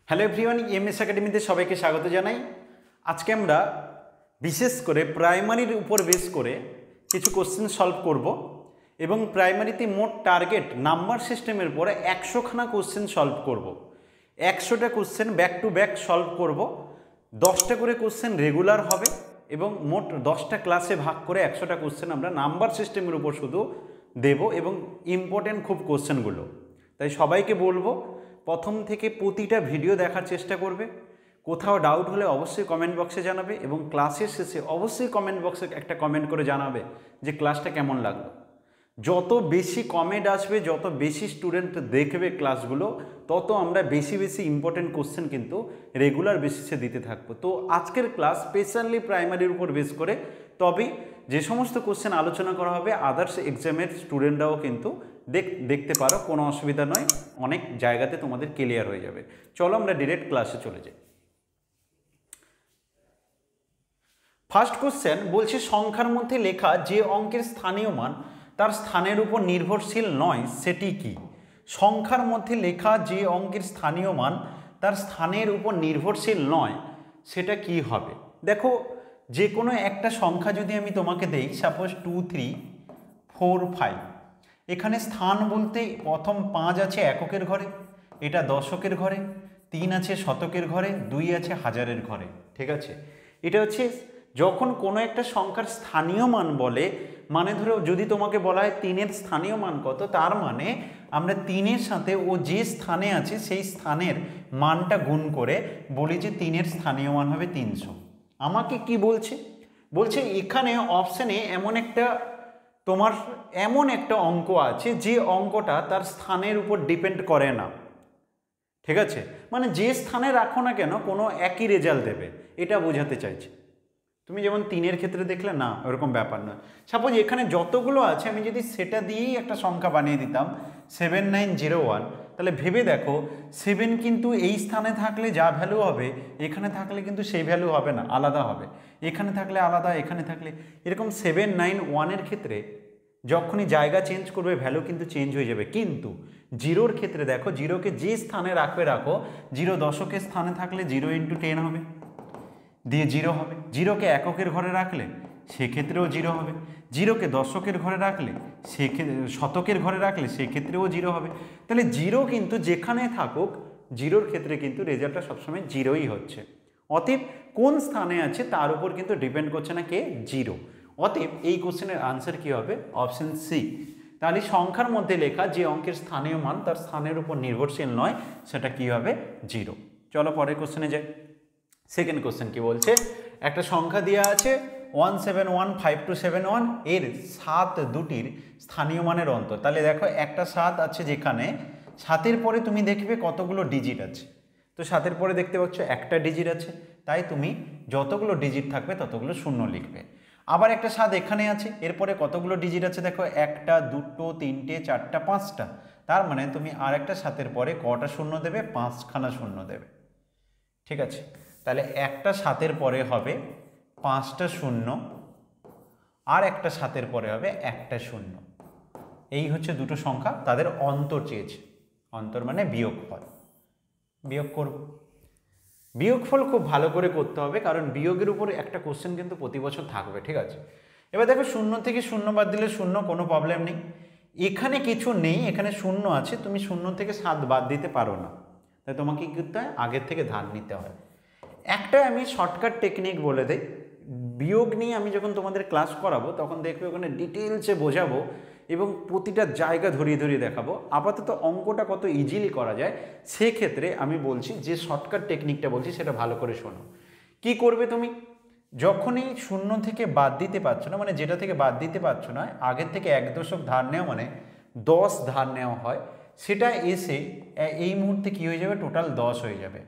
Hello everyone, EMS একাডেমিতে সবাইকে স্বাগত জানাই। আজকে আমরা বিশেষ করে প্রাইমারির উপর বেস করে কিছু কোশ্চেন সলভ করব এবং প্রাইমারিতে মোট টার্গেট নাম্বার সিস্টেমের উপরে 100খানা কোশ্চেন সলভ করব। 100টা question back to back solve করব। 10টা করে কোশ্চেন রেগুলার হবে এবং মোট 10টা ক্লাসে ভাগ করে 100টা কোশ্চেন আমরা নাম্বার সিস্টেমের উপর শুধু দেব এবং ইম্পর্টেন্ট খুব কোশ্চেনগুলো। তাই সবাইকে বলবো প্রথম থেকে প্রতিটা ভিডিও দেখার চেষ্টা করবে। কোথাও ডাউট হলে অবশ্যই কমেন্ট বক্সে জানাবে এবং ক্লাসের শেষে অবশ্যই কমেন্ট বক্সে একটা কমেন্ট করে জানাবে যে ক্লাসটা কেমন লাগলো। যত বেশি কমেন্ট আসবে, যত বেশি স্টুডেন্ট দেখবে ক্লাসগুলো, তত আমরা বেশি বেশি ইম্পর্টেন্ট কোশ্চেন কিন্তু রেগুলার বেসিসে দিতে থাকবো। তো আজকের ক্লাস স্পেশালি প্রাইমারির উপর বেস করে, তবে যে সমস্ত কোশ্চেন আলোচনা করা হবে আদার্স এক্সামের স্টুডেন্টরাও কিন্তু দেখতে পারো, কোনো অসুবিধা নয়, অনেক জায়গাতে তোমাদের ক্লিয়ার হয়ে যাবে। চলো আমরা ডিরেক্ট ক্লাসে চলে যাই। ফার্স্ট কোশ্চেন বলছে সংখ্যার মধ্যে লেখা যে অঙ্কের স্থানীয় মান তার স্থানের উপর নির্ভরশীল নয় সেটি কি? সংখ্যার মধ্যে লেখা যে অঙ্কের স্থানীয় মান তার স্থানের উপর নির্ভরশীল নয় সেটা কি হবে? দেখো, যে কোনো একটা সংখ্যা যদি আমি তোমাকে দেই, সাপোজ 2 3 4 5, এখানে স্থান বলতে প্রথম 5 আছে এককের ঘরে, এটা দশকের ঘরে, 3 আছে শতকের ঘরে, 2 আছে হাজারের ঘরে। ঠিক আছে, এটা হচ্ছে যখন কোনো একটা সংখ্যার স্থানীয় মান বলে, মানে ধরো যদি তোমাকে বলা হয় 3-এর স্থানীয় মান কত, তার মানে আমরা 3-এর সাথে ও যে স্থানে আছে সেই স্থানের মানটা গুণ করে বলি যে 3-এর স্থানীয় মান হবে 300। আমাকে কি বলছে? বলছে এখানে অপশানে এমন একটা অঙ্ক আছে যে অঙ্কটা তার স্থানের উপর ডিপেন্ড করে না। ঠিক আছে, মানে যে স্থানে রাখো না কেন কোনো একই রেজাল্ট দেবে, এটা বোঝাতে চাইছে। তুমি যেমন 3-এর ক্ষেত্রে দেখলে না, ওরকম ব্যাপার নয়। সাপোজ এখানে যতগুলো আছে আমি যদি সেটা দিয়েই একটা সংখ্যা বানিয়ে দিতাম 7901, তাহলে ভেবে দেখো 7 কিন্তু এই স্থানে থাকলে যা ভ্যালু হবে এখানে থাকলে কিন্তু সেই ভ্যালু হবে না, আলাদা হবে। এখানে থাকলে আলাদা, এখানে থাকলে এরকম। 791-এর ক্ষেত্রে যখনই জায়গা চেঞ্জ করবে ভ্যালু কিন্তু চেঞ্জ হয়ে যাবে। কিন্তু জিরোর ক্ষেত্রে দেখো, জিরোকে যে স্থানে রাখো, জিরো দশকের স্থানে থাকলে 0 × 10 হবে, দিয়ে 0 হবে। জিরোকে এককের ঘরে রাখলে সেক্ষেত্রেও 0 হবে। জিরোকে দশকের ঘরে রাখলে শতকের ঘরে রাখলে সেক্ষেত্রেও 0 হবে। তাহলে 0 কিন্তু যেখানে থাকুক, জিরোর ক্ষেত্রে কিন্তু রেজাল্টটা সবসময় 0ই হচ্ছে। অতএব কোন স্থানে আছে তার উপর কিন্তু ডিপেন্ড করছে না কে, 0। অতএব এই কোশ্চেনের আনসার কি হবে? Option C. তাহলে সংখ্যার মধ্যে লেখা যে অঙ্কের স্থানীয় মান তার স্থানের উপর নির্ভরশীল নয় সেটা কি হবে? 0। চলো পরের কোশ্চেনে যাই। সেকেন্ড কোশ্চেন কি বলছে? একটা সংখ্যা দেওয়া আছে 1715271, এর 7 দুটির স্থানীয় মানের অন্তর। তাহলে দেখো একটা 7 আছে, যেখানে 7-এর পরে তুমি দেখবে কতগুলো ডিজিট আছে। তো 7-এর পরে দেখতে পাচ্ছ একটা ডিজিট আছে, তাই তুমি যতগুলো ডিজিট থাকবে ততগুলো শূন্য লিখবে। আবার একটা 7 এখানে আছে, এরপরে কতগুলো ডিজিট আছে দেখো, 1টা 2টো 3টে 4টা 5টা। তার মানে তুমি আর একটা 7-এর পরে কটা শূন্য দেবে? 5খানা শূন্য দেবে। ঠিক আছে, তাহলে একটা 7-এর পরে হবে 5টা শূন্য, আর একটা 7-এর পরে হবে একটা শূন্য। এই হচ্ছে দুটো সংখ্যা, তাদের অন্তর চেয়েছে। অন্তর মানে বিয়োগফল। বিয়োগ করব। বিয়োগফল খুব ভালো করে করতে হবে, কারণ বিয়োগের উপর একটা কোশ্চেন কিন্তু প্রতি বছর থাকবে। ঠিক আছে, এবার দেখো 0 থেকে 0 বাদ দিলে 0, কোনো প্রবলেম নেই। এখানে কিছু নেই, এখানে 0 আছে, তুমি 0 থেকে 7 বাদ দিতে পারো না, তাই তোমাকে কি করতে হয়? আগের থেকে ধার নিতে হয়। একটা আমি শর্টকাট টেকনিক বলে দেই, বিয়োগ নিয়ে আমি যখন তোমাদের ক্লাস করাবো তখন দেখবে ওখানে ডিটেলসে বোঝাবো এবং প্রতিটা জায়গা ধরিয়ে ধরিয়ে দেখাবো। আপাতত অঙ্কটা কত ইজিলি করা যায় সেক্ষেত্রে আমি বলছি যে শর্টকাট টেকনিকটা বলছি সেটা ভালো করে শোনো। কি করবে তুমি? যখনই 0 থেকে বাদ দিতে পারছো না, মানে যেটা থেকে বাদ দিতে পারছো না, আগের থেকে 1 দশক ধার নেওয়া মানে 10 ধার নেওয়া হয়, সেটা এসে এই মুহূর্তে কি হয়ে যাবে? টোটাল 10 হয়ে যাবে।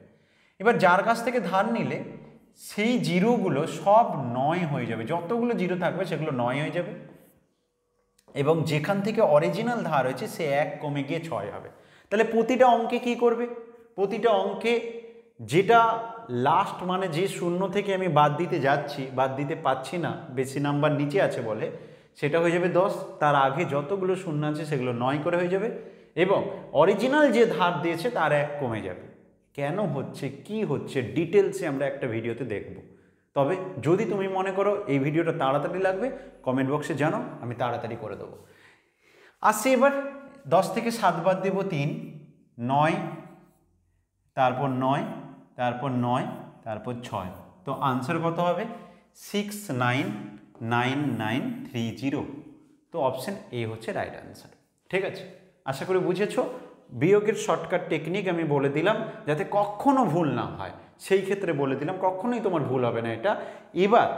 এবার যার কাছ থেকে ধার নিলে সেই জিরোগুলো সব 9 হয়ে যাবে, যতগুলো জিরো থাকবে সেগুলো 9 হয়ে যাবে, এবং যেখান থেকে অরিজিনাল ধার হয়েছে সে 1 কমে গিয়ে 6 হবে। তাহলে প্রতিটা অঙ্কে কি করবে? প্রতিটা অঙ্কে যেটা লাস্ট, মানে যে 0 থেকে আমি বাদ দিতে যাচ্ছি, বাদ দিতে পাচ্ছি না, বেশি নাম্বার নিচে আছে বলে, সেটা হয়ে যাবে 10। তার আগে যতগুলো শূন্য আছে সেগুলো 9 করে হয়ে যাবে, এবং অরিজিনাল যে ধার দিয়েছে তার 1 কমে যাবে। কেন হচ্ছে, কি হচ্ছে, ডিটেলসে আমরা একটা ভিডিওতে দেখব। তবে যদি তুমি মনে করো এই ভিডিওটা তাড়াতাড়ি লাগবে, কমেন্ট বক্সে জানাও, আমি তাড়াতাড়ি করে দেবো। আসছি এবার 10 থেকে 7 বাদ দেব 3, 9, তারপর 9, তারপর 9, তারপর 6। তো আনসার কত হবে? 699930। তো অপশন এ হচ্ছে রাইট আনসার। ঠিক আছে, আশা করি বুঝেছো। বিয়োগের শর্টকাট টেকনিক আমি বলে দিলাম যাতে কখনো ভুল না হয়, সেই ক্ষেত্রে বলে দিলাম, কখনোই তোমার ভুল হবে না এটা। এবার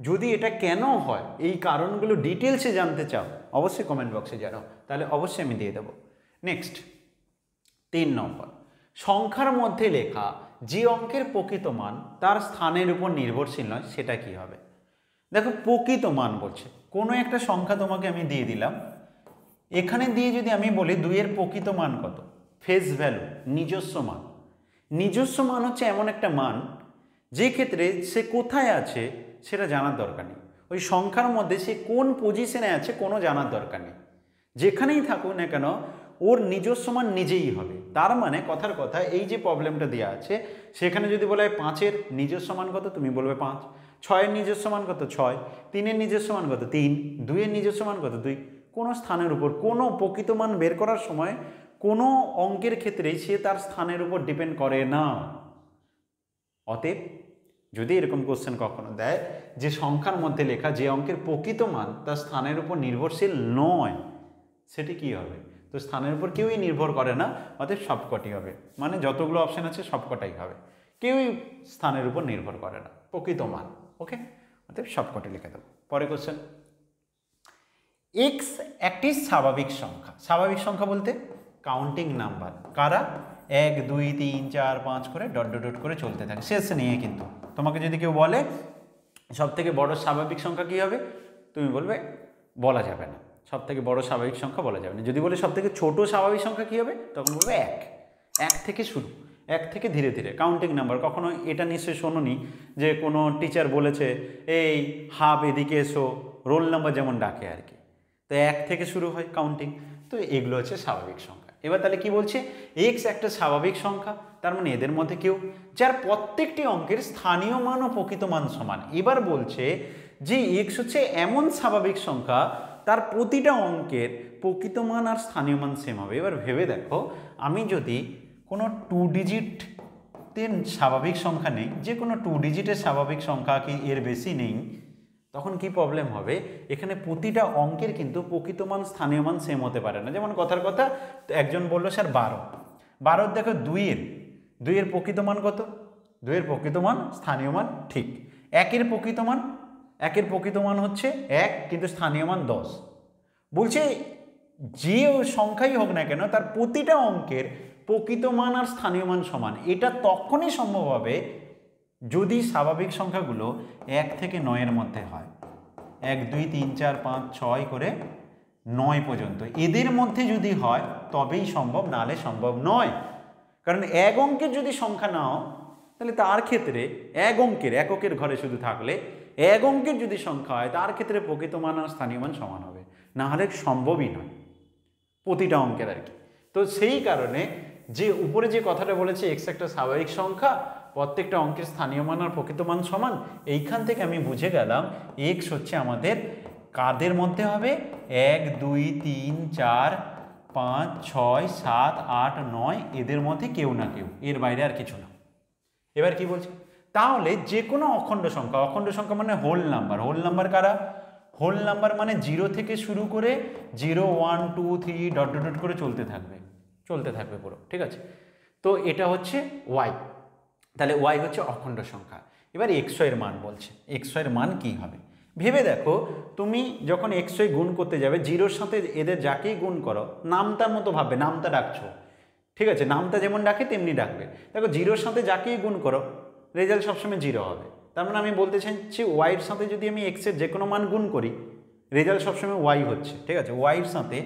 যদি এটা কেন হয়, এই কারণগুলো ডিটেলসে জানতে চাও, অবশ্যই কমেন্ট বক্সে জানাও, তাহলে অবশ্যই আমি দিয়ে দেবো। নেক্সট 3 নম্বর, সংখ্যার মধ্যে লেখা যে অঙ্কের প্রকৃত মান তার স্থানের উপর নির্ভরশীল নয় সেটা কি হবে? দেখো, প্রকৃত মান বলছে, কোনো একটা সংখ্যা তোমাকে আমি দিয়ে দিলাম, এখানে দিয়ে যদি আমি বলি 2 এর প্রকৃত মান কত, ফেস ভ্যালু, নিজস্ব মান। নিজস্ব মান হচ্ছে এমন একটা মান যে ক্ষেত্রে সে কোথায় আছে সেটা জানার দরকার নেই, ওই সংখ্যার মধ্যে সে কোন পজিশনে আছে কোনো জানার দরকার নেই, যেখানেই থাকুক না কেন ওর নিজস্ব মান নিজেই হবে। তার মানে কথার কথা, এই যে প্রবলেমটা দেওয়া আছে সেখানে যদি বলা হয় 5-এর নিজস্ব মান কত, তুমি বলবে 5, 6-এর নিজস্ব মান কত 6, 3-এর নিজস্ব মান কত 3, 2-এর নিজস্ব মান কত 2। কোনো স্থানের উপর কোনো প্রকৃত মান বের করার সময় কোনো অঙ্কের ক্ষেত্রেই সে তার স্থানের উপর ডিপেন্ড করে না। অতএব যদি এরকম কোশ্চেন কখনো দেয় যে সংখ্যার মধ্যে লেখা যে অঙ্কের প্রকৃত মান তার স্থানের উপর নির্ভরশীল নয়, সেটি কি হবে? তো স্থানের উপর কেউই নির্ভর করে না, অতএব সবকটি হবে, মানে যতগুলো অপশন আছে সবকটাই হবে, কেউই স্থানের উপর নির্ভর করে না, প্রকৃত মান। ওকে, অতএব সবকটি লিখে দেবো। পরে কোশ্চেন, এক্স একটি স্বাভাবিক সংখ্যা। স্বাভাবিক সংখ্যা বলতে কাউন্টিং নাম্বার, কারা 1 2 3 4 5 করে ডট ডট ডট করে চলতে থাকে, শেষ নিয়ে। কিন্তু তোমাকে যদি কেউ বলে সব থেকে বড় স্বাভাবিক সংখ্যা কী হবে, তুমি বলবে বলা যাবে না, সব থেকে বড় স্বাভাবিক সংখ্যা বলা যাবে না। যদি বলে সব থেকে ছোট স্বাভাবিক সংখ্যা কী হবে, তখন বলবে 1। 1 থেকে শুরু, 1 থেকে ধীরে ধীরে কাউন্টিং নাম্বার। কখনো এটা নিশ্চয়ই শোনোনি যে কোনো টিচার বলেছে এই হাব এদিকে এসো, রোল নাম্বার যেমন ডাকে আর কি, তো 1 থেকে শুরু হয় কাউন্টিং। তো এগুলো হচ্ছে স্বাভাবিক সংখ্যা। এবার তাহলে কি বলছে, এক্স একটা স্বাভাবিক সংখ্যা, তার মানে এদের মধ্যে কেউ যার প্রত্যেকটি অঙ্কের স্থানীয় মান ও প্রকৃত মান সমান। এবার বলছে যে এক্স হচ্ছে এমন স্বাভাবিক সংখ্যা তার প্রতিটা অঙ্কের প্রকৃত মান আর স্থানীয় মান সেম হবে। এবার ভেবে দেখো, আমি যদি কোনো 2 ডিজিটের স্বাভাবিক সংখ্যা নেই, যে কোনো 2 ডিজিটের স্বাভাবিক সংখ্যা কি এর বেশি নেই, তখন কি প্রবলেম হবে, এখানে প্রতিটা অঙ্কের কিন্তু প্রকৃত মান স্থানীয় মান সেম হতে পারে না। যেমন কথার কথা, একজন বললো স্যার 12, দেখো 2-এর প্রকৃত মান কত, 2-এর প্রকৃত মান স্থানীয় মান ঠিক। 1-এর প্রকৃত মান হচ্ছে 1, কিন্তু স্থানীয় মান 10। বলছে যে সংখ্যাই হোক না কেন তার প্রতিটা অঙ্কের প্রকৃত মান আর স্থানীয় মান সমান। এটা তখনই সম্ভব হবে যদি স্বাভাবিক সংখ্যাগুলো 1 থেকে 9-এর মধ্যে হয়। 1 2 3 4 5 6 করে 9 পর্যন্ত এদের মধ্যে যদি হয় তবেই সম্ভব, নাহলে সম্ভব নয়। কারণ এক অঙ্কের যদি সংখ্যা নাও তাহলে তার ক্ষেত্রে এক অঙ্কের এককের ঘরে শুধু থাকলে এক অঙ্কের যদি সংখ্যা হয় তার ক্ষেত্রে প্রকৃত মান আর স্থানীয় মান সমান হবে, নাহলে সম্ভবই নয় প্রতিটা অঙ্কের আর কি। তো সেই কারণে যে উপরে যে কথাটা বলেছে এক্স একটা স্বাভাবিক সংখ্যা, প্রত্যেকটা অঙ্কের স্থানীয় মান আর প্রকৃত মান সমান, এইখান থেকে আমি বুঝে গেলাম এক্স হচ্ছে আমাদের কাদের মধ্যে হবে, 1 2 3 4 5 6 7 8 9 এদের মধ্যে কেউ না কেউ, এর বাইরে আর কিছু না। এবার কি বলছে, তাহলে যে কোনো অখণ্ড সংখ্যা মানে হোল নাম্বার কারা, হোল নাম্বার মানে 0 থেকে শুরু করে 0 1 2 3 ডট ডট ডট করে চলতে থাকবে পুরো, ঠিক আছে। তো এটা হচ্ছে ওয়াই, তাহলে ওয়াই হচ্ছে অখণ্ড সংখ্যা। এবার এক্সও এর মান বলছে, এক্সও এর মান কি হবে ভেবে দেখো। তুমি যখন এক্সও গুণ করতে যাবে, 0-র সাথে এদের যাকেই গুণ করো নামতার মতো ভাববে, নামতা ডাকছো, ঠিক আছে, নামতা যেমন ডাকে তেমনি ডাকবে। দেখো 0-র সাথে যাকেই গুণ করো রেজাল্ট সবসময় 0 হবে। তার মানে আমি বলতে চাইছি ওয়াইয়ের সাথে যদি আমি এক্সের যে কোনো মান গুণ করি রেজাল্ট সবসময় ওয়াই হচ্ছে, ঠিক আছে। ওয়াইয়ের সাথে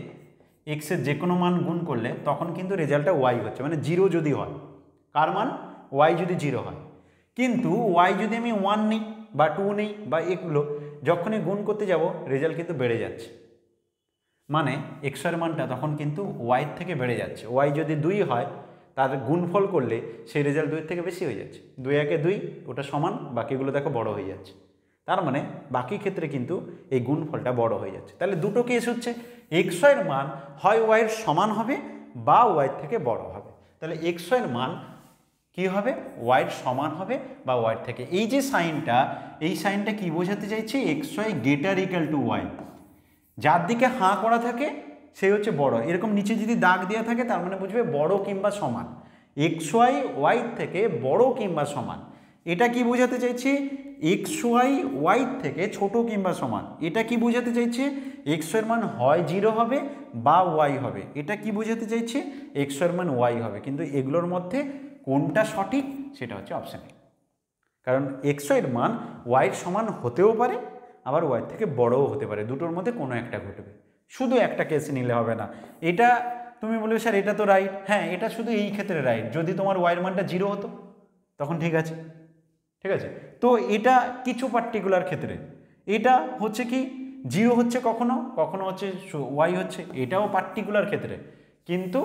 এক্সের যে কোনো মান গুণ করলে তখন কিন্তু রেজাল্টটা ওয়াই হচ্ছে, মানে 0 যদি হয়, কার মান, ওয়াই যদি 0 হয়। কিন্তু ওয়াই যদি আমি 1 নিই বা 2 নিই বা এগুলো যখনই গুণ করতে যাব রেজাল্ট কিন্তু বেড়ে যাচ্ছে, মানে এক্সের মানটা তখন কিন্তু ওয়াইয়ের থেকে বেড়ে যাচ্ছে। ওয়াই যদি 2 হয় তার গুণফল করলে সেই রেজাল্ট 2 থেকে বেশি হয়ে যাচ্ছে। 2 একে 2, ওটা সমান, বাকিগুলো দেখো বড় হয়ে যাচ্ছে। তার মানে বাকি ক্ষেত্রে কিন্তু এই গুণফলটা বড় হয়ে যাচ্ছে। তাহলে দুটো কেস হচ্ছে, এক্স ওয়াইয়ের মান হয় ওয়াইয়ের সমান হবে বা ওয়াইয়ের থেকে বড় হবে। তাহলে এক্স ওয়াইয়ের মান কি হবে, ওয়াইয়ের সমান হবে বা ওয়াইয়ের থেকে। এই যে সাইনটা, এই সাইনটা কি বোঝাতে চাইছে, x y greater equal to y. যার দিকে হাঁ করা থাকে সেই হচ্ছে বড়। এরকম নিচে যদি দাগ দেওয়া থাকে তার মানে বুঝবে বড় কিংবা সমান। এক্স ওয়াই ওয়াই থেকে বড় কিংবা সমান। এটা কি বোঝাতে চাইছে, এক্স ওয়াই ওয়াই থেকে ছোট কিংবা সমান। এটা কি বোঝাতে চাইছে, এক্স এর মান হয় 0 হবে বা ওয়াই হবে। এটা কি বোঝাতে চাইছে, এক্স এর মান ওয়াই হবে। কিন্তু এগুলোর মধ্যে কোনটা সঠিক সেটা হচ্ছে অপশান এ। কারণ এক্স এর মান ওয়াইয়ের সমান হতেও পারে, আবার ওয়াই থেকে বড়ও হতে পারে। দুটোর মধ্যে কোনো একটা ঘটবে, শুধু একটা কেস নিলে হবে না। এটা তুমি বলবে স্যার এটা তো রাইট, হ্যাঁ এটা শুধু এই ক্ষেত্রে রাইট। যদি তোমার ওয়াইয়ের মানটা 0 হতো তখন ঠিক আছে, ঠিক আছে। তো এটা কিছু পার্টিকুলার ক্ষেত্রে, এটা হচ্ছে কি 0 হচ্ছে কখনো, কখনো হচ্ছে ওয়াই হচ্ছে, এটাও পার্টিকুলার ক্ষেত্রে। কিন্তু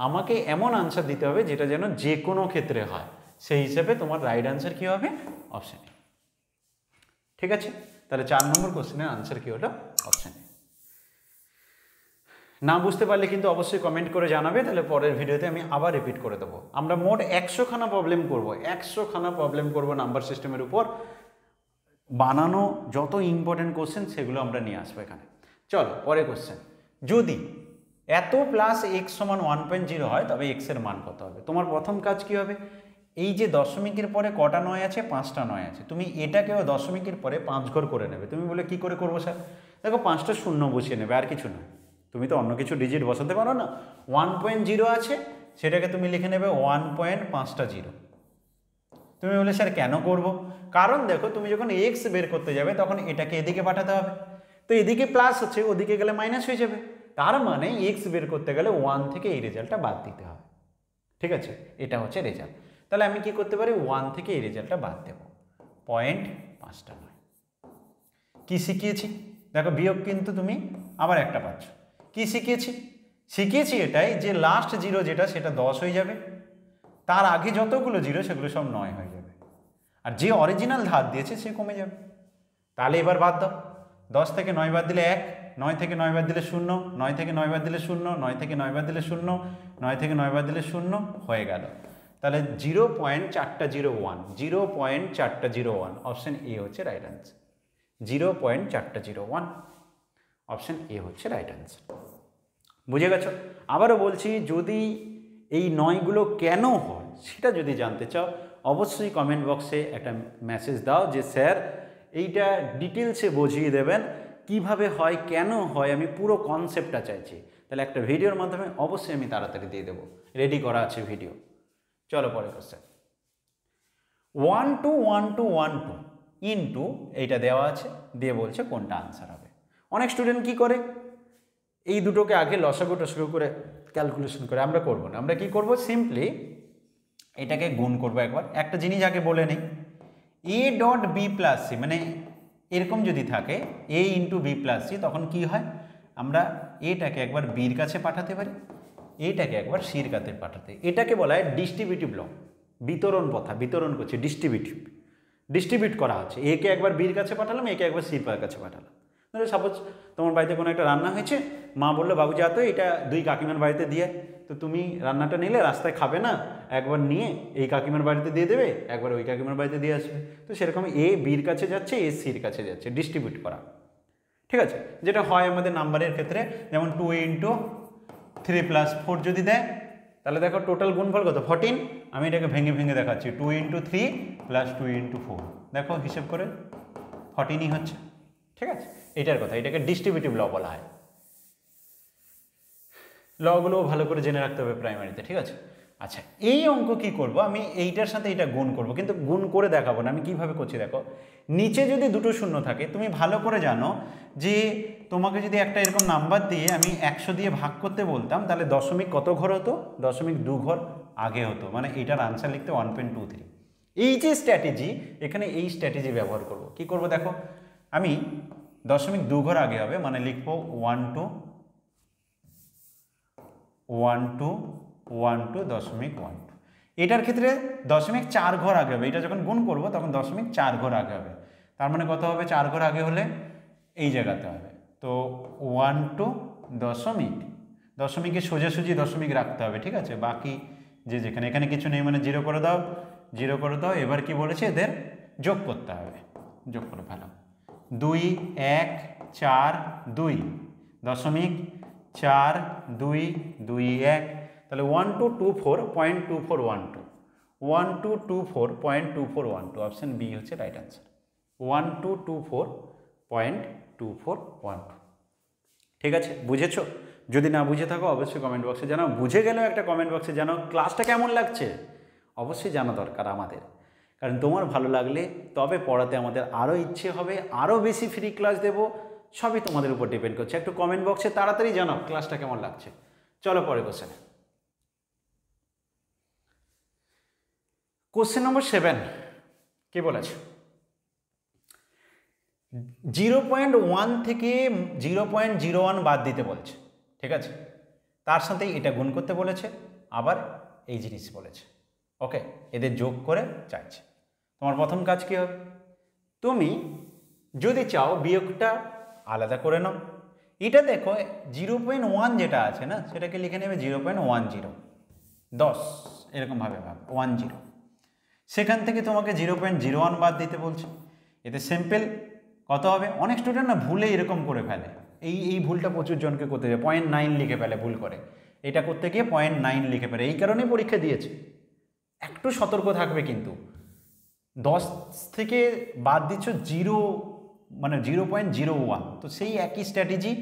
আমাকে এমন আনসার দিতে হবে যেটা যেন যে কোনো ক্ষেত্রে হয়, সেই হিসেবে তোমার রাইট আনসার কী হবে, অপশান এ। ঠিক আছে, তাহলে 4 নম্বর কোশ্চেনের আনসার কী হলো, অপশান এ। না বুঝতে পারলে কিন্তু অবশ্যই কমেন্ট করে জানাবে, তাহলে পরের ভিডিওতে আমি আবার রিপিট করে দেবো। আমরা মোট 100খানা প্রবলেম করব, 100খানা প্রবলেম করব নাম্বার সিস্টেমের উপর। বানানো যত ইম্পর্টেন্ট কোশ্চেন সেগুলো আমরা নিয়ে আসবো এখানে। চলো পরের কোশ্চেন, যদি এত প্লাস এক্স সমান 1.0 হয় তবে এক্স এর মান কত হবে। তোমার প্রথম কাজ কি হবে, এই যে দশমিকের পরে কটা নয় আছে, 5টা নয় আছে, তুমি এটাকেও দশমিকের পরে 5 ঘর করে নেবে। তুমি বলে কি করে করবো স্যার, দেখো 5টা শূন্য বসিয়ে নেবে, আর কিছু নয়। তুমি তো অন্য কিছু ডিজিট বসাতে পারো না। 1.0 আছে, সেটাকে তুমি লিখে নেবে 1.5টা 0। তুমি বলে স্যার কেন করব, কারণ দেখো তুমি যখন এক্স বের করতে যাবে তখন এটাকে এদিকে পাঠাতে হবে, তো এদিকে প্লাস হচ্ছে, ওদিকে গেলে মাইনাস হয়ে যাবে। তার মানে এক্স বের করতে গেলে 1 থেকে এই রেজাল্টটা বাদ দিতে হবে। ঠিক আছে, এটা হচ্ছে রেজাল্ট। তাহলে আমি কি করতে পারি, 1 থেকে এই রেজাল্টটা বাদ দেব, 0.5টা নয়। কি শিখিয়েছি দেখো, বিয়োগ কিন্তু তুমি আবার একটা পাচ্ছ। কি শিখিয়েছি এটাই যে লাস্ট 0 যেটা সেটা 10 হয়ে যাবে, তার আগে যতগুলো 0 সেগুলো সব 9 হয়ে যাবে, আর যে অরিজিনাল ধার দিয়েছে সে কমে যাবে। তাহলে এবার বাদ দাও, 10 থেকে 9 বাদ দিলে 1, 9 থেকে 9 বাদ দিলে 0, 9 থেকে 9 বাদ দিলে 0, 9 থেকে 9 বাদ দিলে 0, 9 থেকে 9 বাদ দিলে 0 হয়ে গেল। তাহলে 0.401, 0.401 অপশন এ হচ্ছে রাইট আনসার। 0.401 অপশন এ হচ্ছে রাইট আনসার। বুঝে গেছো? আবারও বলছি, যদি এই 9গুলো কেন হয় সেটা যদি জানতে চাও অবশ্যই কমেন্ট বক্সে একটা মেসেজ দাও যে স্যার এইটা ডিটেলসে বুঝিয়ে দেবেন, কিভাবে হয়, কেন হয়, আমি পুরো কনসেপ্টটা চাইছি। তাহলে একটা ভিডিওর মাধ্যমে অবশ্যই আমি তাড়াতাড়ি দিয়ে দেবো, রেডি করা আছে ভিডিও। চলো পরে কোশ্চেন, 1 2 1 2 1 2 ইন্টু এইটা দেওয়া আছে, দিয়ে বলছে কোনটা আনসার হবে। অনেক স্টুডেন্ট কি করে, এই দুটোকে আগে লসাগু টসাগু করে ক্যালকুলেশন করে, আমরা করবো না। আমরা কি করব, সিম্পলি এটাকে গুণ করবো একবার। একটা জিনিস আগে বলে নিই, a dot b plus c, মানে এরকম যদি থাকে a into b plus c, তখন কি হয়, আমরা এটাকে একবার বির কাছে পাঠাতে পারি, এটাকে একবার সির কাছে পাঠাতে। এটাকে বলা হয় ডিস্ট্রিবিউটিভ ল, বিতরণ প্রথা, বিতরণ করছে, ডিস্ট্রিবিউট করা হচ্ছে। একে একবার বির কাছে পাঠালাম, একে একবার সির কাছে পাঠালাম। সাপোজ তোমার বাড়িতে কোনো একটা রান্না হয়েছে, মা বললো বাবু যা তো এটা 2 কাকিমার বাড়িতে দিয়ে, তো তুমি রান্নাটা নিলে রাস্তায় খাবে না, একবার নিয়ে এই কাকিমার বাড়িতে দিয়ে দেবে, একবার ওই কাকিমার বাড়িতে দিয়ে আসবে। তো সেরকম এ বির কাছে যাচ্ছে, এ সির কাছে যাচ্ছে, ডিস্ট্রিবিউট করা। ঠিক আছে, যেটা হয় আমাদের নাম্বারের ক্ষেত্রে, যেমন 2 ইন্টু 3 প্লাস 4 যদি দেয়, তাহলে দেখো টোটাল গুণফল কত, 14। আমি এটাকে ভেঙে ভেঙে দেখাচ্ছি, 2 ইন্টু 3 প্লাস 2 ইন্টু 4, দেখো হিসেব করে 14ই হচ্ছে। ঠিক আছে, এটার কথা, এটাকে ডিস্ট্রিবিউটিভ ল বলা হয়। লগুলো ভালো করে জেনে রাখতে হবে প্রাইমারিতে। ঠিক আছে, আচ্ছা এই অঙ্ক কি করব, আমি এইটার সাথে এটা গুণ করব, কিন্তু গুণ করে দেখাবো না। আমি কিভাবে করছি দেখো, নিচে যদি দুটো শূন্য থাকে, তুমি ভালো করে জানো যে তোমাকে যদি একটা এরকম নাম্বার দিয়ে আমি 100 দিয়ে ভাগ করতে বলতাম, তাহলে দশমিক কত ঘর হতো, 0.2 ঘর আগে হতো, মানে এটার আনসার লিখতে 1.23। এই যে স্ট্র্যাটেজি, এখানে এই স্ট্র্যাটেজি ব্যবহার করব। কি করব দেখো, আমি 0.2 ঘর আগে হবে, মানে লিখবো 1 2 1 2 1 2 0.12। এটার ক্ষেত্রে 0.4 ঘর আগে হবে, এটা যখন গুণ করব তখন 0.4 ঘর আগে হবে। তার মানে কত হবে? 4 ঘর আগে হলে এই জায়গাতে হবে। তো 1 টু দশমিক, দশমিকে সোজাসুজি দশমিক রাখতে হবে, ঠিক আছে? বাকি যে যেখানে, এখানে কিছু নেই মানে 0 করে দাও, 0 করে দাও। এবার কি বলেছে? এদের যোগ করতে হবে, যোগ করে ফেলো। 2 1 4 2 দশমিক 4 2 2 1, তাহলে 1224.2412, 1224.2412, অপশন বি হচ্ছে রাইট আনসার, 1224.2412। ঠিক আছে, বুঝেছো? যদি না বুঝে থাকো অবশ্যই কমেন্ট বক্সে জানাও, বুঝে গেলেও একটা কমেন্ট বক্সে জানাও ক্লাসটা কেমন লাগছে, অবশ্যই জানা দরকার আমাদের, কারণ তোমার ভালো লাগলে তবে পড়াতে আমাদের আরও ইচ্ছে হবে, আরও বেশি ফ্রি ক্লাস দেবো, সবই তোমাদের উপর ডিপেন্ড করছে। একটু কমেন্ট বক্সে তাড়াতাড়ি জানাও ক্লাসটা কেমন লাগছে। চলো পরে কোশ্চেনে। কোশ্চেন নম্বর 7 কি বলেছে? 0.1 থেকে 0.01 বাদ দিতে বলছে, ঠিক আছে? তার সাথে এটা গুণ করতে বলেছে, আবার এই জিনিস বলেছে। ওকে, এদের যোগ করে চাইছে। তোমার প্রথম কাজ কী হবে? তুমি যদি চাও বিয়োগটা আলাদা করে নাও। এটা দেখো 0.1 যেটা আছে না, সেটাকে লিখে নেবে 0.10, 10 এরকমভাবে ভাব 10। সেখান থেকে তোমাকে 0.01 বাদ দিতে বলছে। এতে সিম্পল কত হবে? অনেক স্টুডেন্ট না ভুলে এরকম করে ফেলে, এই ভুলটা প্রচুর জনকে করতে যায়, 0.9 লিখে ফেলে ভুল করে। এটা করতে গিয়ে 0.9 লিখে ফেলে, এই কারণেই পরীক্ষা দিয়েছে। একটু সতর্ক থাকবে কিন্তু। 10 থেকে বাদ দিচ্ছ 0 মানে 0.01, তো সেই একই স্ট্র্যাটেজি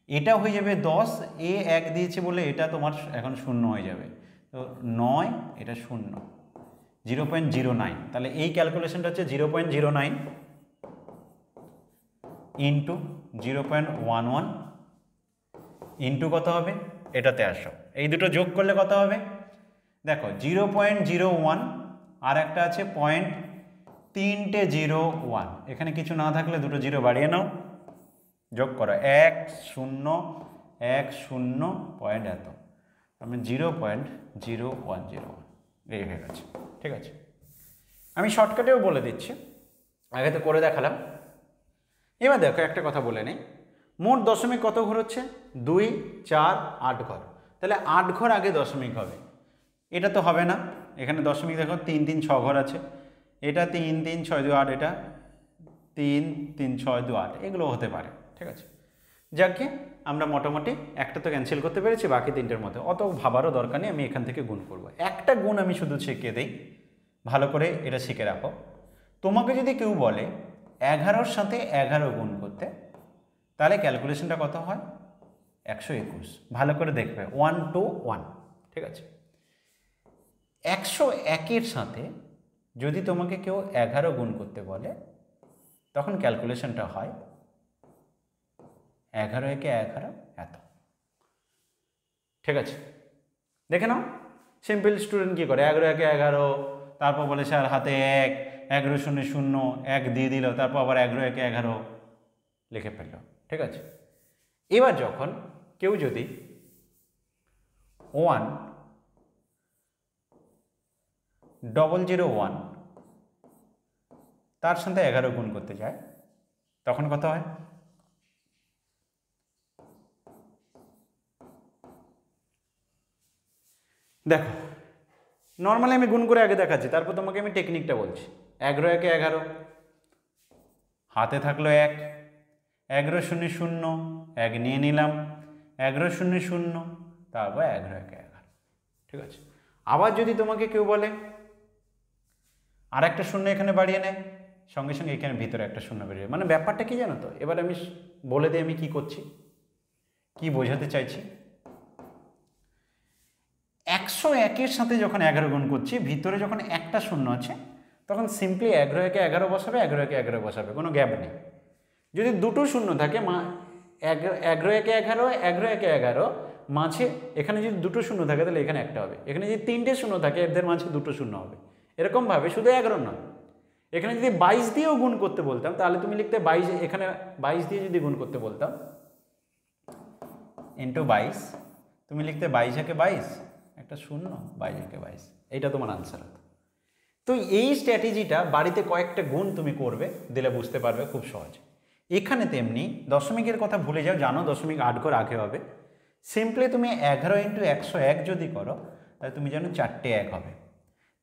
এটা হয়ে যাবে 10, এ 1 দিয়েছে বলে এটা তোমার এখন 0 হয়ে যাবে, তো 9 এটা 0, 0.09। তাহলে এই ক্যালকুলেশনটা হচ্ছে 0.09 ইন্টু 0.11 ইন্টু কত হবে? এটাতে আসো, এই দুটো যোগ করলে কত হবে? দেখো 0.01 আর একটা আছে 0.301, এখানে কিছু না থাকলে দুটো জিরো বাড়িয়ে নাও, যোগ করো 1 0 1 0 পয়েন্ট এত, আমি 0.0101 এই হয়ে গেছে। ঠিক আছে, আমি শর্টকাটেও বলে দিচ্ছি, আগে তো করে দেখালাম। এবার দেখো একটা কথা বলে নেই, মোট দশমিক কত ঘর হচ্ছে? 2 4 8 ঘর, তাহলে 8 ঘর আগে দশমিক হবে। এটা তো হবে না, এখানে দশমিক দেখো 3 3 6 ঘর আছে, এটা 3 3 6 2 8, এটা 3 3 6 2 8, এগুলো হতে পারে। ঠিক আছে, যাকে আমরা মোটামুটি একটা তো ক্যান্সেল করতে পেরেছি, বাকি তিনটের মধ্যে অত ভাবারও দরকার নেই, আমি এখান থেকে গুণ করব। একটা গুণ আমি শুধু শিখিয়ে দিই, ভালো করে এটা শিখে রাখো। তোমাকে যদি কেউ বলে 11-র সাথে 11 গুণ করতে, তাহলে ক্যালকুলেশনটা কত হয়? 121। ভালো করে দেখবে, 1 to 1। ঠিক আছে, 101-এর সাথে যদি তোমাকে কেউ 11 গুণ করতে বলে, তখন ক্যালকুলেশনটা হয় 11 একে 11 এত। ঠিক আছে, দেখে নাও সিম্পল স্টুডেন্ট কী করে, 11 একে 11, তারপর বলে স্যার হাতে 1, 11 0 0 1 দিয়ে দিল, তারপর আবার 11 একে 11 লিখে ফেলল। ঠিক আছে, এবার যখন কেউ যদি 1001 তার সাথে 11 গুণ করতে যায়, তখন কত হয়? দেখো নর্মালি আমি গুণ করে আগে দেখাচ্ছি, তারপর তোমাকে আমি টেকনিকটা বলছি। 11 একে 11, হাতে থাকলো 1, 11 0 0 1 নিয়ে নিলাম, 11 0 0, তারপর 11 একে 11। ঠিক আছে, আবার যদি তোমাকে কেউ বলে আর একটা শূন্য এখানে বাড়িয়ে নেয়, সঙ্গে সঙ্গে এখানে ভিতরে একটা শূন্য বেরিয়ে, মানে ব্যাপারটা কি জানো তো? এবার আমি বলে দিই আমি কি করছি, কি বোঝাতে চাইছি। 101-এর সাথে যখন 11 গুণ করছি, ভিতরে যখন একটা শূন্য আছে, তখন সিম্পলি 11 একে 11 বসাবে, 11 একে 11 বসাবে, কোনো গ্যাপ নেই। যদি দুটো শূন্য থাকে, 11 একে 11, 11 একে 11 মাঝে এখানে যদি দুটো শূন্য থাকে, তাহলে এখানে একটা হবে। এখানে যদি তিনটে শূন্য থাকে, এদের মাঝে দুটো শূন্য হবে। এরকমভাবে শুধু 11 নয়, এখানে যদি 22 দিয়েও গুণ করতে বলতাম, তাহলে তুমি লিখতে 22, এখানে 22 দিয়ে যদি গুণ করতে বলতাম ইন্টু 22, তুমি লিখতে 22 একে 22 একটা শূন্য, 22 একে 22, এইটা তোমার আনসার হতো। তো এই স্ট্র্যাটেজিটা বাড়িতে কয়েকটা গুণ তুমি করবে, দিলে বুঝতে পারবে খুব সহজ। এখানে তেমনি দশমিকের কথা ভুলে যাও, জানো দশমিক 8 ঘর আগে হবে। সিম্পলি তুমি 11 × 101 যদি করো তাহলে তুমি জানো 4টে 1 হবে,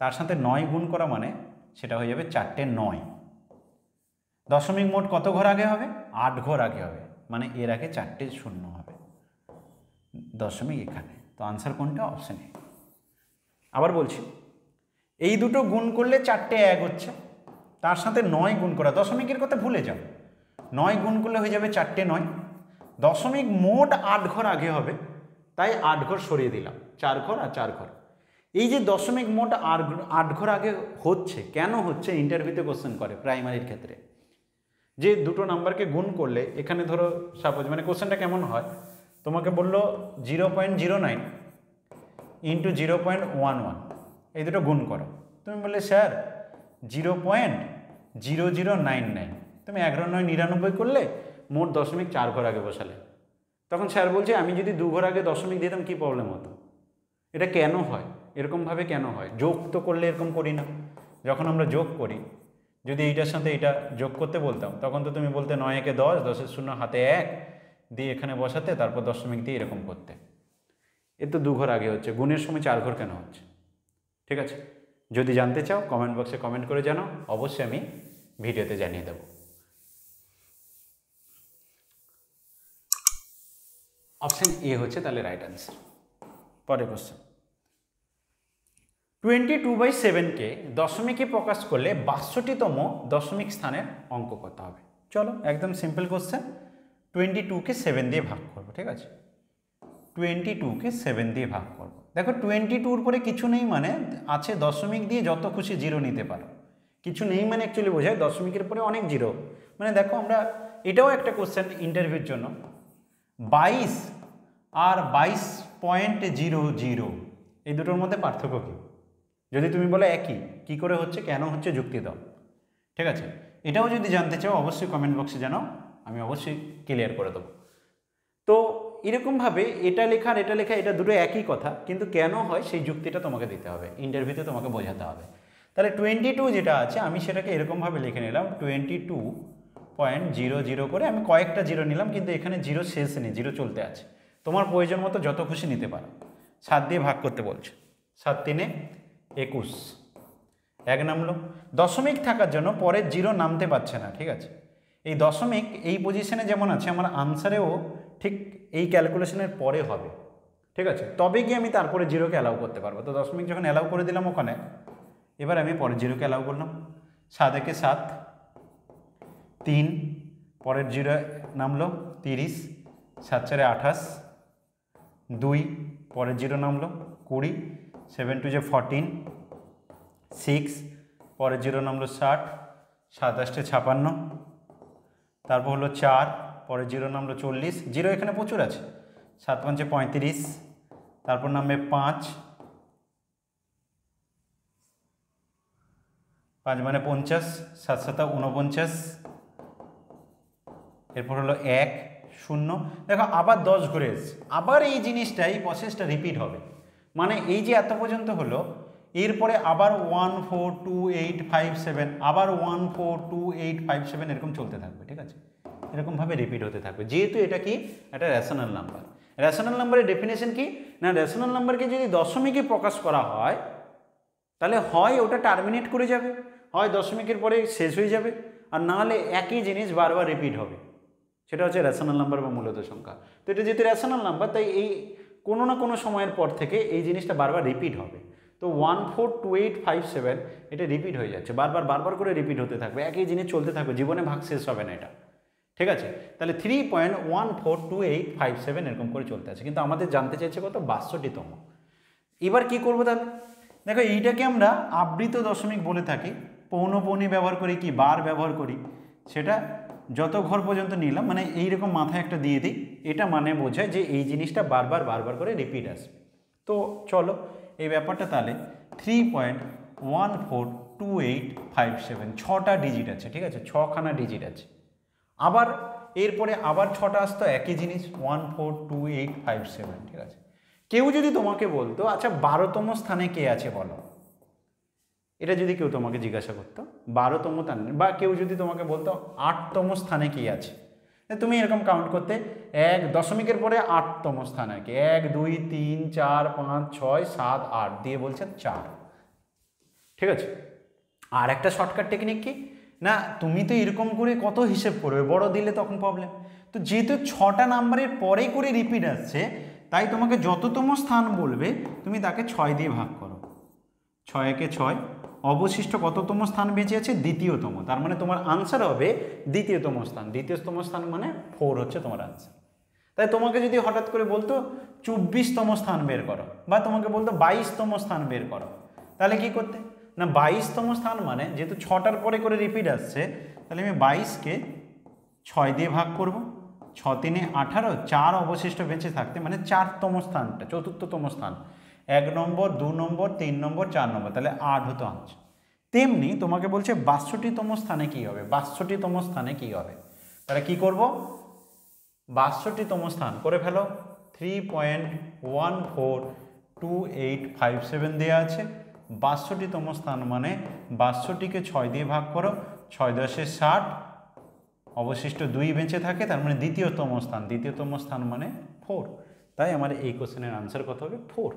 তার সাথে 9 গুণ করা মানে সেটা হয়ে যাবে 4টে 9। দশমিক মোট কত ঘর আগে হবে? 8 ঘর আগে হবে, মানে এর আগে 4টে 0 হবে দশমিক এখানে। তো আনসার কোনটা? Option A. আবার বলছি, এই দুটো গুণ করলে 4টে 1 হচ্ছে, তার সাথে 9 গুণ করা, দশমিকের কথা ভুলে যাও, 9 গুণ করলে হয়ে যাবে 4টে 9। দশমিক মোট 8 ঘর আগে হবে, তাই 8 ঘর সরিয়ে দিলাম, 4 ঘর আর 4 ঘর। এই যে দশমিক মোট 8 ঘর আগে হচ্ছে, কেন হচ্ছে? ইন্টারভিউতে কোশ্চেন করে প্রাইমারির ক্ষেত্রে, যে দুটো নাম্বারকে গুণ করলে, এখানে ধরো সাপোজ, মানে কোশ্চেনটা কেমন হয়, তোমাকে বললো 0.09 ইন্টু 0.11, এই দুটো গুণ করো। তুমি বললে স্যার 0.0099, তুমি 11×9 = 99 করলে, মোট দশমিক 4 ঘর আগে বসালে। তখন স্যার বলছে আমি যদি 2 ঘর আগে দশমিক দিতাম কি প্রবলেম হতো? এটা কেন হয়? এরকমভাবে কেন হয়? যোগ তো করলে এরকম করি না, যখন আমরা যোগ করি, যদি এইটার সাথে এটা যোগ করতে বলতাম তখন তো তুমি বলতে 9 × 10, 10 0 হাতে 1 দিয়ে এখানে বসাতে, তারপর দশমিক দিয়ে এরকম করতে। এ তো 2 ঘর আগে হচ্ছে, গুণের সময় 4 ঘর কেন হচ্ছে? ঠিক আছে, যদি জানতে চাও কমেন্ট বক্সে কমেন্ট করে জানাও, অবশ্যই আমি ভিডিওতে জানিয়ে দেব। অপশন এ হচ্ছে তাহলে রাইট আনসার। পরের কোশ্চেন, 22/7কে দশমিকে প্রকাশ করলে 62তম দশমিক স্থানের অঙ্ক কত হবে? চলো একদম সিম্পল কোশ্চেন, 22কে 7 দিয়ে ভাগ করবো। ঠিক আছে, 22কে 7 দিয়ে ভাগ করব। দেখো 22-র পরে কিছু নেই মানে আছে, দশমিক দিয়ে যত খুশি জিরো নিতে পারো। কিছু নেই মানে অ্যাকচুয়ালি বোঝায় দশমিকের পরে অনেক জিরো, মানে দেখো আমরা, এটাও একটা কোশ্চেন ইন্টারভিউর জন্য, 22 আর 22.00 এই দুটোর মধ্যে পার্থক্য কী? যদি তুমি বলো একই, কি করে হচ্ছে, কেন হচ্ছে, যুক্তি দাও। ঠিক আছে, এটাও যদি জানতে চাও অবশ্যই কমেন্ট বক্সে জানাও, আমি অবশ্যই ক্লিয়ার করে দেবো। তো এরকমভাবে এটা লেখা আর এটা লেখা, এটা দুটো একই কথা, কিন্তু কেন হয় সেই যুক্তিটা তোমাকে দিতে হবে, ইন্টারভিউতে তোমাকে বোঝাতে হবে। তাহলে 22 যেটা আছে আমি সেটাকে এরকমভাবে লিখে নিলাম, 22.00 করে আমি কয়েকটা জিরো নিলাম, কিন্তু এখানে জিরো শেষ নেই, জিরো চলতে আছে। তোমার প্রয়োজন মতো যত খুশি নিতে পারো। 7 দিয়ে ভাগ করতে বলছে, 7 × 3 = 21, 1 নামলো। দশমিক থাকার জন্য পরের জিরো নামতে পারছে না। ঠিক আছে, এই দশমিক এই পজিশনে যেমন আছে, আমার আনসারেও ঠিক এই ক্যালকুলেশনের পরে হবে। ঠিক আছে, তবে গিয়ে আমি তারপরে জিরোকে অ্যালাউ করতে পারবো। তো দশমিক যখন অ্যালাউ করে দিলাম ওখানে, এবার আমি পরের জিরোকে অ্যালাউ করলাম। 7 × 7 = 3, পরের জিরো নামলো 30, 7 × 4 = 28, 2, পরের জিরো নামলো 20, 7 × 2 = 14, 6, পরের জিরো নামলো 60, 7 × 8 = 56, তারপর হলো 4, পরের জিরো নামলো 40, জিরো এখানে প্রচুর আছে, 7 × 5 = 35, তারপর নামবে 5, 5 মানে 50, 7 × 7 = 49, এরপর হলো 1, 0। দেখো আবার 10 ঘুরে এসছে, আবার এই জিনিসটা, এই প্রসেসটা রিপিট হবে। মানে এই যে এত পর্যন্ত হলো, এরপরে আবার 1 4 2 8 5 7, আবার 1 4 2 8 5 7 এরকম চলতে থাকবে। ঠিক আছে, এরকমভাবে রিপিট হতে থাকবে, যেহেতু এটা কি একটা রেশনাল নাম্বার। রেশনাল নাম্বারের ডেফিনেশন কি না, রেশনাল নাম্বারকে যদি দশমিকে প্রকাশ করা হয় তাহলে হয় ওটা টার্মিনেট করে যাবে, হয় দশমিকের পরে শেষ হয়ে যাবে, আর নাহলে একই জিনিস বারবার রিপিট হবে। সেটা হচ্ছে রেশনাল নাম্বার বা মূলত সংখ্যা। তো এটা যেহেতু রেশনাল নাম্বার, তাই এই কোনো না কোনো সময়ের পর থেকে এই জিনিসটা বারবার রিপিট হবে। তো 1 4 2 8 5 7 এটা রিপিট হয়ে যাচ্ছে, বারবার করে রিপিট হতে থাকবে, একই জিনিস চলতে থাকবে, জীবনে ভাগ শেষ হবে না এটা। ঠিক আছে, তাহলে 3.142857 এরকম করে চলতে আছে, কিন্তু আমাদের জানতে চাইছে কত, 62তম। এবার কি করবো তাহলে? দেখো এইটাকে আমরা আবৃত দশমিক বলে থাকি, পৌনপৌনি ব্যবহার করি কি বার ব্যবহার করি, সেটা যত ঘর পর্যন্ত নিলাম, মানে এইরকম মাথায় একটা দিয়ে দিই, এটা মানে বোঝায় যে এই জিনিসটা বারবার করে রিপিট আসবে। তো চলো এই ব্যাপারটা তাহলে 3.142857, 6টা ডিজিট আছে। ঠিক আছে, 6খানা ডিজিট আছে। আবার এরপরে আবার 6টা আসতো, একই জিনিস 142857। ঠিক আছে, কেউ যদি তোমাকে বলতো আচ্ছা 12তম স্থানে কে আছে বলো, এটা যদি কেউ তোমাকে জিজ্ঞাসা করতো 12তম স্থানে, বা কেউ যদি তোমাকে বলতো 8তম স্থানে কি আছে, তুমি এরকম কাউন্ট করতে 1 দশমিকের পরে 8তম স্থানে কি 1 2 3 4 5 6 7 8 দিয়ে বলছে 4। ঠিক আছে। আর একটা শর্টকাট টেকনিক কি না, তুমি তো এরকম করে কত হিসেব করবে, বড় দিলে তখন প্রবলেম। তো যেহেতু 6টা নাম্বারের পরে করে রিপিট আসছে, তাই তোমাকে যততম স্থান বলবে তুমি তাকে 6 দিয়ে ভাগ করো, 6 একে 6, অবশিষ্ট কততম স্থান বেঁচে আছে, দ্বিতীয়তম। তার মানে তোমার আনসার হবে দ্বিতীয়তম স্থান। দ্বিতীয়তম স্থান মানে 4 হচ্ছে তোমার আনসার। তাই তোমাকে যদি হঠাৎ করে বলতো 24তম স্থান বের করো, বা তোমাকে বলতো 22তম স্থান বের করো, তাহলে কি করতে না, 22তম স্থান মানে যেহেতু 6টার পরে করে রিপিট আসছে, তাহলে আমি 22কে 6 দিয়ে ভাগ করব, 6 3 18, 4 অবশিষ্ট বেঁচে থাকতে মানে 4তম স্থানটা, চতুর্থতম স্থান, 1 নম্বর 2 নম্বর 3 নম্বর 4 নম্বর, তাহলে 8 হতো আনসার। তেমনি তোমাকে বলছে 62তম স্থানে কি হবে, 62তম স্থানে কি হবে, তাহলে কি করব, 62তম স্থান করে ফেলো, 3.142857 দেওয়া আছে। 62তম স্থান মানে 62কে 6 দিয়ে ভাগ করো, 6 10 60, অবশিষ্ট 2 বেঁচে থাকে, তার মানে দ্বিতীয়তম স্থান। দ্বিতীয়তম স্থান মানে 4। তাই আমার এই কোশ্চেনের আনসার কত হবে, 4।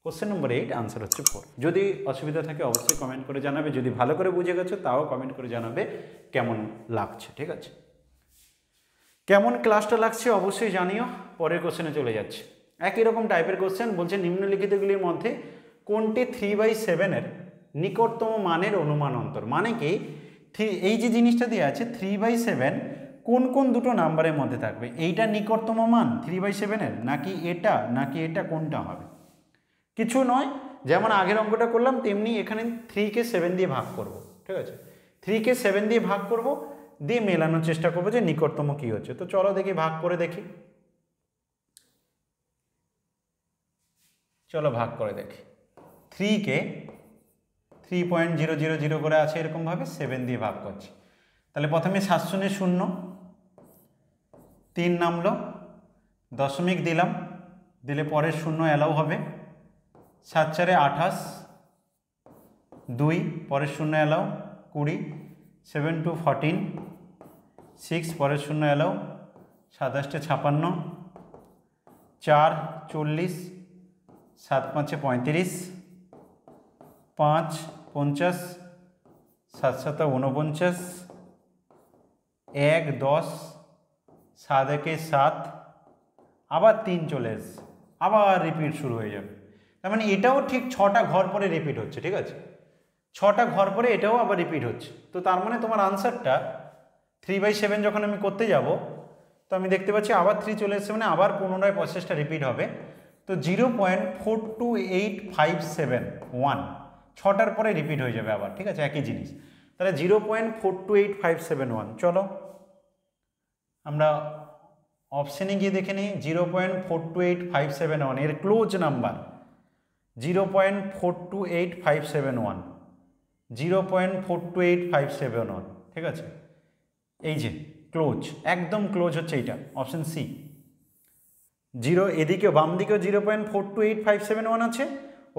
কোশ্চেন নম্বর 8 আনসার হচ্ছে 4। যদি অসুবিধা থাকে অবশ্যই কমেন্ট করে জানাবে, যদি ভালো করে বুঝে গেছো তাও কমেন্ট করে জানাবে কেমন লাগছে। ঠিক আছে, কেমন ক্লাসটা লাগছে অবশ্যই জানিও। পরের কোশ্চেনে চলে যাচ্ছে, একই রকম টাইপের কোশ্চেন বলছে নিম্নলিখিতগুলির মধ্যে কোনটি 3/7 নিকটতম মানের অনুমান অন্তর। মানে কি, এই যে জিনিসটা দেওয়া আছে 3/7 কোন কোন দুটো নাম্বারের মধ্যে থাকবে, এইটা নিকটতম মান 3/7 নাকি এটা কোনটা হবে, কিছু নয়। যেমন আগের অঙ্কটা করলাম তেমনি এখানে 3কে 7 দিয়ে ভাগ করব। ঠিক আছে, 3কে 7 দিয়ে ভাগ করব, দিয়ে মেলানোর চেষ্টা করবো যে নিকটতম কি হচ্ছে। তো চলো দেখি, ভাগ করে দেখি, চলো ভাগ করে দেখি। 3কে 3.000 করে আছে এরকমভাবে 7 দিয়ে ভাগ করছি। তাহলে প্রথমে 7 শূন্যে 0, 3 নামলো, দশমিক দিলাম, দিলে পরের 0 অ্যালাউ হবে, 7 4 28, 2 পরের 0 অ্যালাউ 20, 7 2 14, 6 পরের 0 অ্যালাউ, 27 56, 4 40, 7 5 35, 5 50, 7 7 49, 1 10, 7 1 7, আবার 3 চলে এসছে, আবার রিপিট শুরু হয়ে যাবে। তার মানে এটাও ঠিক 6টা ঘর পরে রিপিট হচ্ছে। ঠিক আছে, 6টা ঘর পরে এটাও আবার রিপিট হচ্ছে। তো তার মানে তোমার আনসারটা 3/7 যখন আমি করতে যাব, তো আমি দেখতে পাচ্ছি আবার 3 চলে এসছে, মানে আবার পুনরায় প্রসেসটা রিপিট হবে। তো 0.42871 6টার পরে রিপিট হয়ে যাবে আবার। ঠিক আছে, একই জিনিস। তাহলে 0.42871, চলো আমরা অপশানে গিয়ে দেখে নিই। 0.42871 এর ক্লোজ নাম্বার 0.428571, 0.42851। ঠিক আছে, এই যে ক্লোজ, একদম ক্লোজ হচ্ছে এইটা, অপশন সি। এদিকে বাম দিকেও 0.428571 আছে,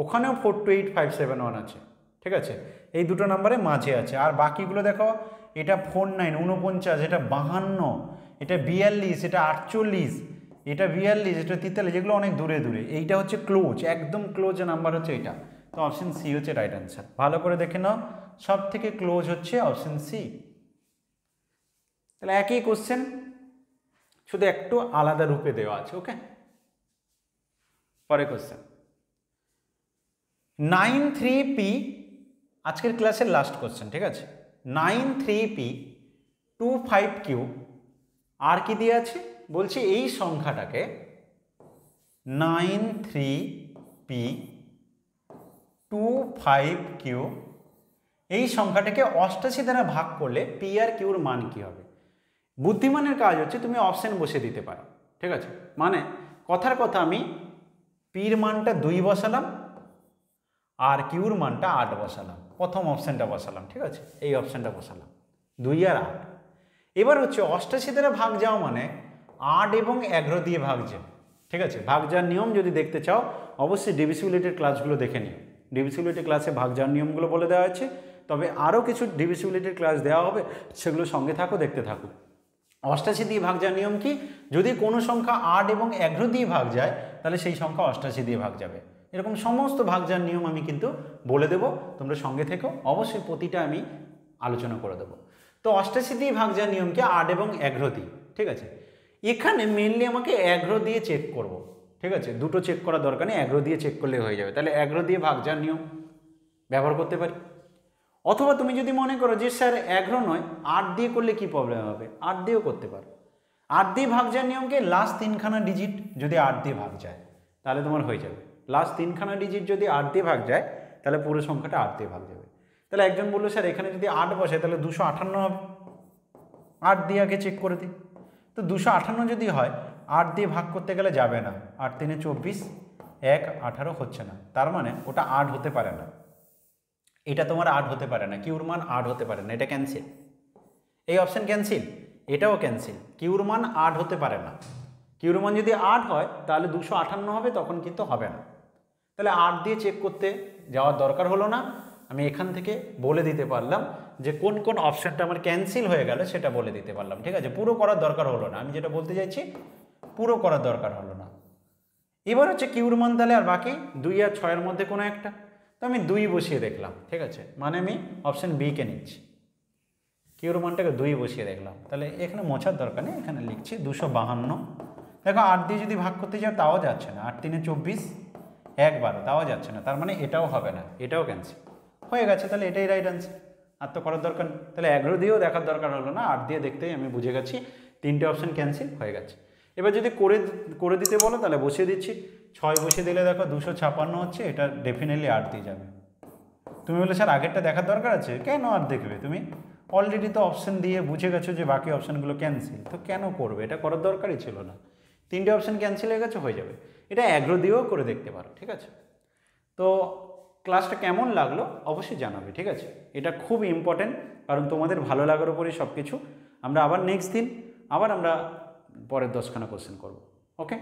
ওখানেও 42851 আছে। ঠিক আছে, এই দুটো নাম্বারে মাঝে আছে। আর বাকিগুলো দেখো, এটা 49, 49, এটা 52, এটা 42, এটা 48, এটা 42, এটা 43, যেগুলো অনেক দূরে দূরে। এইটা হচ্ছে ক্লোজ, একদম ক্লোজ নাম্বার হচ্ছে এটা। তো অপশন সি হচ্ছে রাইট অ্যান্সার। ভালো করে দেখে নাও, সব থেকে ক্লোজ হচ্ছে অপশন সি। তাহলে একই কোশ্চেন, শুধু একটু আলাদা রূপে দেওয়া আছে। ওকে, পরে কোশ্চেন 93p, আজকের ক্লাসের লাস্ট কোশ্চেন। ঠিক আছে, 93p 25q আর কি দিয়ে আছে বলছে, এই সংখ্যাটাকে 93p 25q এই সংখ্যাটাকে 88 দ্বারা ভাগ করলে পি আর কিউর মান কি হবে। বুদ্ধিমানের কাজ হচ্ছে তুমি অপশন বসে দিতে পারো। ঠিক আছে, মানে কথার কথা আমি পির মানটা 2 বসালাম আর কিউর মানটা 8 বসালাম, প্রথম অপশানটা বসালাম। ঠিক আছে, এই অপশানটা বসালাম 2 আর 8। এবার হচ্ছে 88 দ্বারা ভাগ যাওয়া মানে 8 এবং 11 দিয়ে ভাগ যাও। ঠিক আছে, ভাগ যাওয়ার নিয়ম যদি দেখতে চাও অবশ্যই ডিভিসিবিলিটির ক্লাসগুলো দেখে নিও। ডিভিসিবিলিটি ক্লাসে ভাগ যাওয়ার নিয়মগুলো বলে দেওয়া হয়েছে, তবে আরও কিছু ডিভিসিবিলিটির ক্লাস দেওয়া হবে, সেগুলো সঙ্গে থাকো, দেখতে থাকো। 88 দিয়ে ভাগ যাওয়ার নিয়ম কি? যদি কোনো সংখ্যা 8 এবং 11 দিয়ে ভাগ যায় তাহলে সেই সংখ্যা 88 দিয়ে ভাগ যাবে। এরকম সমস্ত ভাগ যাওয়ার নিয়ম আমি কিন্তু বলে দেবো, তোমরা সঙ্গে থেকো, অবশ্যই প্রতিটা আমি আলোচনা করে দেবো। তো 88 দিয়ে ভাগ যাওয়ার নিয়ম কি? 8 এবং 11 দিয়ে, ঠিক আছে। এখানে মেনলি আমাকে 11 দিয়ে চেক করব, ঠিক আছে, দুটো চেক করার দরকার নেই, 11 দিয়ে চেক করলে হয়ে যাবে। তাহলে 11 দিয়ে ভাগ যাওয়ার নিয়ম ব্যবহার করতে পারি। অথবা তুমি যদি মনে করো যে স্যার 11 নয় 8 দিয়ে করলে কি প্রবলেম হবে, 8 দিয়েও করতে পারো। 8 দিয়ে ভাগ যাওয়ার নিয়মকে লাস্ট 3খানা ডিজিট যদি 8 দিয়ে ভাগ যায় তাহলে তোমার হয়ে যাবে। লাস্ট 3খানা ডিজিট যদি 8 দিয়ে ভাগ যায় তাহলে পুরো সংখ্যাটা 8 দিয়ে ভাগ যাবে। তাহলে একজন বললো স্যার এখানে যদি 8 বসে তাহলে 258 হবে, 8 দিয়ে আগে চেক করে দিই। তো 258 যদি হয় 8 দিয়ে ভাগ করতে গেলে যাবে না, 8 3 24, 1 18 হচ্ছে না, তার মানে ওটা 8 হতে পারে না, এটা তোমার 8 হতে পারে না, কিউর মান 8 হতে পারে না, এটা ক্যান্সেল। এই অপশান ক্যান্সেল, এটাও ক্যান্সেল, কিউর মান 8 হতে পারে না। কিউর মান যদি 8 হয় তাহলে 258 হবে, তখন কিন্তু হবে না। তাহলে 8 দিয়ে চেক করতে যাওয়ার দরকার হলো না, আমি এখান থেকে বলে দিতে পারলাম যে কোন কোন অপশানটা আমার ক্যান্সেল হয়ে গেল সেটা বলে দিতে পারলাম, ঠিক আছে। পুরো করার দরকার হলো না, আমি যেটা বলতে চাইছি পুরো করার দরকার হলো না। এবার হচ্ছে কিউর মান তাহলে আর বাকি 2 আর 6 মধ্যে কোনো একটা, তো আমি 2 বসিয়ে দেখলাম, ঠিক আছে, মানে আমি অপশান বি কে নিচ্ছি, কিউর মানটাকে 2 বসিয়ে দেখলাম। তাহলে এখানে মোছার দরকার নেই, এখানে লিখছি 252। দেখো 8 দিয়ে যদি ভাগ করতে যাও তাও যাচ্ছে না, 8 3 24, 1 12, তাও যাচ্ছে না, তার মানে এটাও হবে না, এটাও ক্যান্সেল হয়ে গেছে। তাহলে এটাই রাইট আনসার, আর তো করার দরকার নেই। তাহলে 11 দিয়েও দেখার দরকার হলো না, 8 দিয়ে দেখতেই আমি বুঝে গেছি 3টে অপশান ক্যান্সেল হয়ে গেছে। এবার যদি করে দিতে বলো তাহলে বসিয়ে দিচ্ছি, 6 বসিয়ে দিলে দেখো 256 হচ্ছে, এটা ডেফিনেটলি 8 দিয়ে যাবে। তুমি বলে স্যার আগেরটা দেখার দরকার আছে, কেন আর দেখবে? তুমি অলরেডি তো অপশান দিয়ে বুঝে গেছো যে বাকি অপশানগুলো ক্যান্সেল, তো কেন করবে? এটা করার দরকারই ছিল না, 3টে অপশান ক্যান্সেল হয়ে গেছে, হয়ে যাবে। এটা 11 দিয়েও করে দেখতে পারো, ঠিক আছে। তো ক্লাসটা কেমন লাগলো অবশ্যই জানাবে, ঠিক আছে। এটা খুব ইম্পর্টেন্ট, কারণ তোমাদের ভালো লাগার উপরেই সব কিছু। আমরা আবার নেক্সট দিন আবার আমরা পরের 10খানা কোশ্চেন করব, ওকে।